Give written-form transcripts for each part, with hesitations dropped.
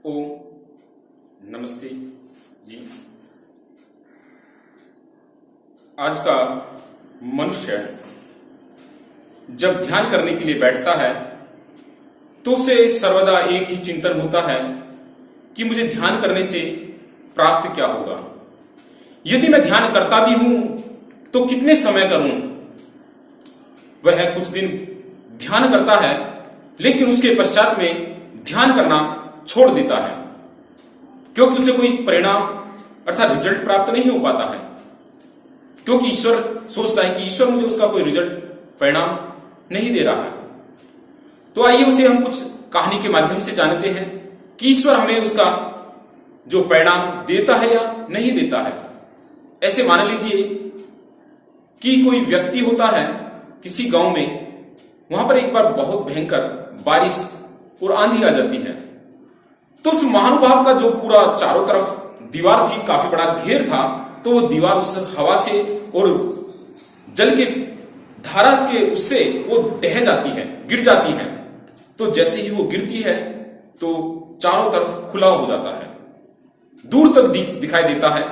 ओम नमस्ते जी। आज का मनुष्य जब ध्यान करने के लिए बैठता है तो उसे सर्वदा एक ही चिंतन होता है कि मुझे ध्यान करने से प्राप्त क्या होगा। यदि मैं ध्यान करता भी हूं तो कितने समय करूं। वह कुछ दिन ध्यान करता है लेकिन उसके पश्चात में ध्यान करना छोड़ देता है क्योंकि उसे कोई परिणाम अर्थात रिजल्ट प्राप्त नहीं हो पाता है, क्योंकि ईश्वर सोचता है कि ईश्वर मुझे उसका कोई रिजल्ट परिणाम नहीं दे रहा है। तो आइए उसे हम कुछ कहानी के माध्यम से जानते हैं कि ईश्वर हमें उसका जो परिणाम देता है या नहीं देता है। ऐसे मान लीजिए कि कोई व्यक्ति होता है किसी गांव में, वहां पर एक बार बहुत भयंकर बारिश और आंधी आ जाती है। तो उस महानुभाव का जो पूरा चारों तरफ दीवार थी, काफी बड़ा घेर था, तो वो दीवार उस हवा से और जल के धारा के उससे वो ढह जाती है, गिर जाती है। तो जैसे ही वो गिरती है तो चारों तरफ खुला हो जाता है, दूर तक दिखाई देता है।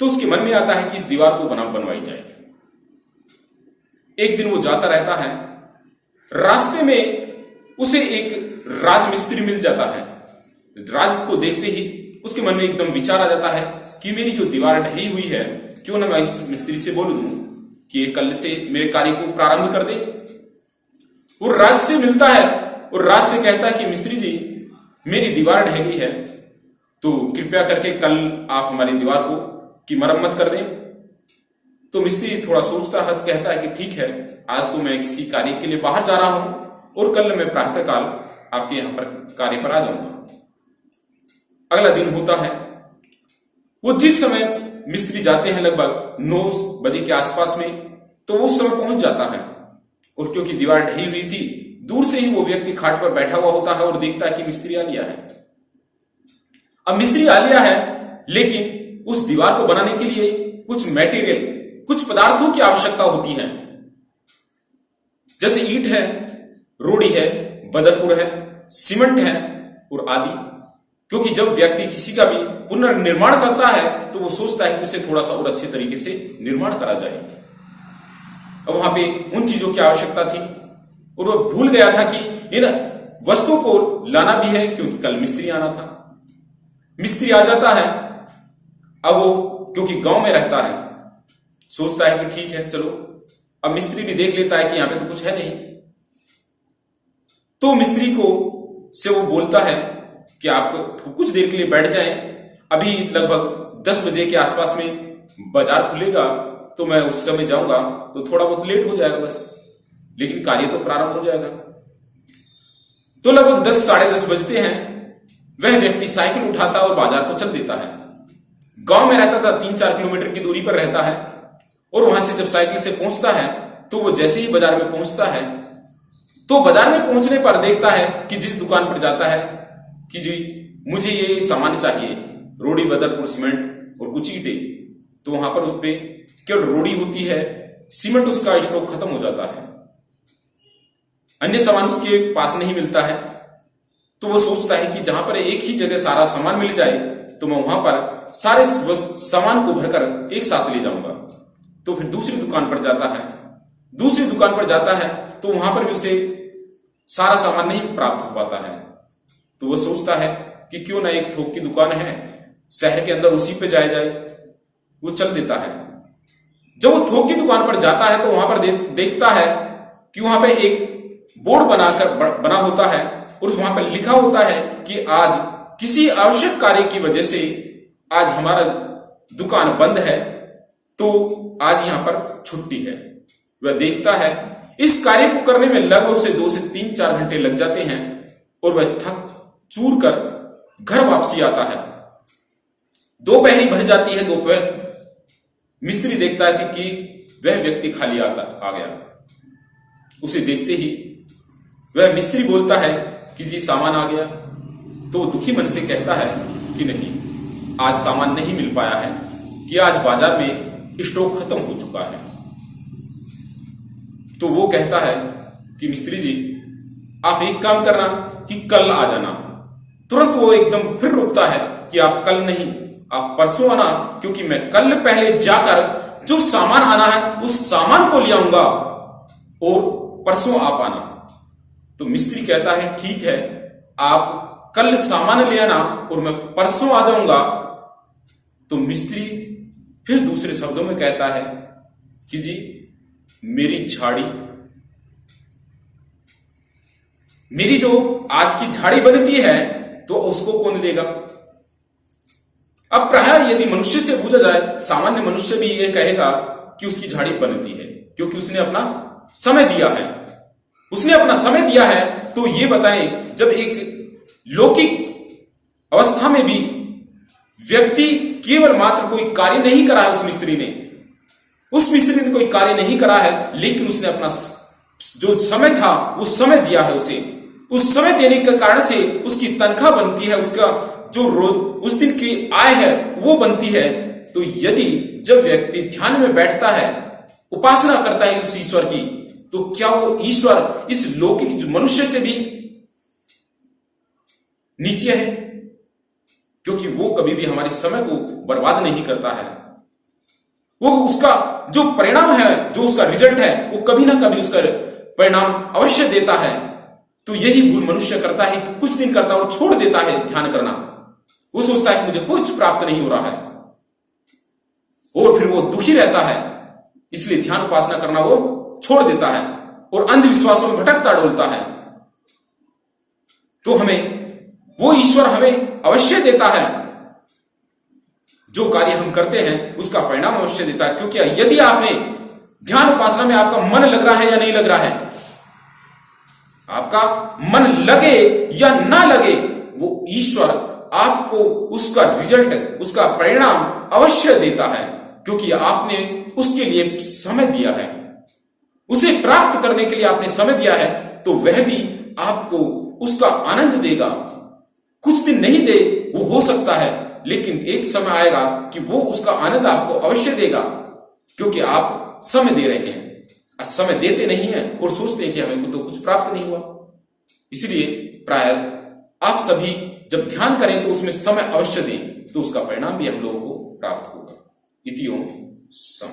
तो उसके मन में आता है कि इस दीवार को बनवाई जाए। एक दिन वो जाता रहता है, रास्ते में उसे एक राजमिस्त्री मिल जाता है। राज को देखते ही उसके मन में एकदम विचार आ जाता है कि मेरी जो दीवार ढही हुई है, क्यों ना मैं इस मिस्त्री से बोल दूं कि कल से मेरे कार्य को प्रारंभ कर दे। वो राज से मिलता है और राज से कहता है कि मिस्त्री जी, मेरी दीवार ढह गई है, तो कृपया करके कल आप हमारी दीवार को की मरम्मत कर दें। तो मिस्त्री थोड़ा सोचता है, कहता है कि ठीक है, आज तो मैं किसी कार्य के लिए बाहर जा रहा हूं और कल मैं प्रातःकाल आपके यहां पर कार्य पर आ जाऊंगा। अगला दिन होता है, वो जिस समय मिस्त्री जाते हैं लगभग 9 बजे के आसपास में, तो वो उस समय पहुंच जाता है। और क्योंकि दीवार ढही हुई थी, दूर से ही वो व्यक्ति खाट पर बैठा हुआ होता है और देखता है कि मिस्त्री आ गया है। अब मिस्त्री आ गया है, लेकिन उस दीवार को बनाने के लिए कुछ मटेरियल, कुछ पदार्थों की आवश्यकता होती है, जैसे ईंट है, रोड़ी है, बदरपुर है, सीमेंट है और आदि। क्योंकि जब व्यक्ति किसी का भी पुनर्निर्माण करता है तो वो सोचता है कि उसे थोड़ा सा और अच्छे तरीके से निर्माण करा जाए। अब वहां पे उन चीजों की आवश्यकता थी और वो भूल गया था कि इन वस्तुओं को लाना भी है, क्योंकि कल मिस्त्री आना था। मिस्त्री आ जाता है। अब वो क्योंकि गांव में रहता है, सोचता है कि ठीक है चलो, अब मिस्त्री भी देख लेता है कि यहां पे तो कुछ है नहीं। तो मिस्त्री को से वो बोलता है कि आप कुछ देर के लिए बैठ जाएं, अभी लगभग 10 बजे के आसपास में बाजार खुलेगा, तो मैं उस समय जाऊंगा, तो थोड़ा बहुत लेट हो जाएगा बस, लेकिन कार्य तो प्रारंभ हो जाएगा। तो लगभग 10 साढ़े 10 बजते हैं। वह व्यक्ति साइकिल उठाता और बाजार को चल देता है। गांव में रहता था, 3-4 किलोमीटर की दूरी पर रहता है। और वहां से जब साइकिल से पहुंचता है तो वो जैसे ही बाजार में पहुंचता है, तो बाजार में पहुंचने पर देखता है कि जिस दुकान पर जाता है कि जी मुझे ये सामान चाहिए, रोड़ी, बदरपुर, सीमेंट और कुछ ईंटें, तो वहां पर उस पे केवल रोड़ी होती है, सीमेंट उसका स्टॉक खत्म हो जाता है, अन्य सामान उसके पास नहीं मिलता है। तो वो सोचता है कि जहां पर एक ही जगह सारा सामान मिल जाए तो मैं वहां पर सारे सामान को भरकर एक साथ ले जाऊंगा। तो फिर दूसरी दुकान पर जाता है। दूसरी दुकान पर जाता है तो वहां पर भी उसे सारा सामान नहीं प्राप्त हो पाता है। तो वो सोचता है कि क्यों ना एक थोक की दुकान है शहर के अंदर, उसी पे जाया जाए। वो चल देता है। जब वो थोक की दुकान पर जाता है तो वहां पर देखता है कि वहां पे एक बोर्ड बना होता है और वहां पर लिखा होता है कि आज किसी आवश्यक कार्य की वजह से आज हमारा दुकान बंद है, तो आज यहां पर छुट्टी है। वह देखता है, इस कार्य को करने में लगभग उसे 2 से 3-4 घंटे लग जाते हैं और वह थक चूर कर घर वापसी आता है। दोपहरी भर जाती है। दोपहर मिस्त्री देखता है कि वह व्यक्ति खाली आ गया। उसे देखते ही वह मिस्त्री बोलता है कि जी सामान आ गया। तो दुखी मन से कहता है कि नहीं, आज सामान नहीं मिल पाया है, कि आज बाजार में स्टॉक खत्म हो चुका है। तो वो कहता है कि मिस्त्री जी, आप एक काम करना कि कल आ जाना, तुरंत वो एकदम फिर रुकता है कि आप कल नहीं, आप परसों आना, क्योंकि मैं कल पहले जाकर जो सामान आना है उस सामान को ले आऊंगा और परसों आप आना। तो मिस्त्री कहता है ठीक है, आप कल सामान ले आना और मैं परसों आ जाऊंगा। तो मिस्त्री फिर दूसरे शब्दों में कहता है कि जी मेरी झाड़ी, मेरी जो आज की झाड़ी बनती है तो उसको कौन देगा। अब प्राय यदि मनुष्य से पूछा जाए, सामान्य मनुष्य भी यह कहेगा कि उसकी झाड़ी बनती है, क्योंकि उसने अपना समय दिया है, उसने अपना समय दिया है। तो ये बताएं, जब एक लौकिक अवस्था में भी व्यक्ति केवल मात्र कोई कार्य नहीं करा है, उस मिस्त्री ने कोई कार्य नहीं करा है, लेकिन उसने अपना जो समय था वो समय दिया है उसे, उस समय देने के कारण से उसकी तनख्वाह बनती है, उसका जो रोज उस दिन की आय है वो बनती है। तो यदि जब व्यक्ति ध्यान में बैठता है, उपासना करता है उस ईश्वर की, तो क्या वो ईश्वर इस लौकिक मनुष्य से भी नीचे है? क्योंकि वो कभी भी हमारे समय को बर्बाद नहीं करता है, वो उसका जो परिणाम है, जो उसका रिजल्ट है, वो कभी ना कभी उसका परिणाम अवश्य देता है। तो यही भूल मनुष्य करता है कि कुछ दिन करता है और छोड़ देता है ध्यान करना। वो सोचता है कि मुझे कुछ प्राप्त नहीं हो रहा है और फिर वो दुखी रहता है, इसलिए ध्यान उपासना करना वो छोड़ देता है और अंधविश्वासों में भटकता डोलता है। तो हमें वो ईश्वर हमें अवश्य देता है, जो कार्य हम करते हैं उसका परिणाम अवश्य देता है। क्योंकि यदि आपने ध्यान उपासना में आपका मन लग रहा है या नहीं लग रहा है, आपका मन लगे या ना लगे, वो ईश्वर आपको उसका रिजल्ट, उसका परिणाम अवश्य देता है, क्योंकि आपने उसके लिए समय दिया है, उसे प्राप्त करने के लिए आपने समय दिया है। तो वह भी आपको उसका आनंद देगा। कुछ दिन नहीं दे वो हो सकता है, लेकिन एक समय आएगा कि वो उसका आनंद आपको अवश्य देगा, क्योंकि आप समय दे रहे हैं। समय देते नहीं है और सोचते हैं कि हमें तो कुछ प्राप्त नहीं हुआ। इसलिए प्राय आप सभी जब ध्यान करें तो उसमें समय अवश्य दें, तो उसका परिणाम भी हम लोगों को प्राप्त होगा। इति ओम सम।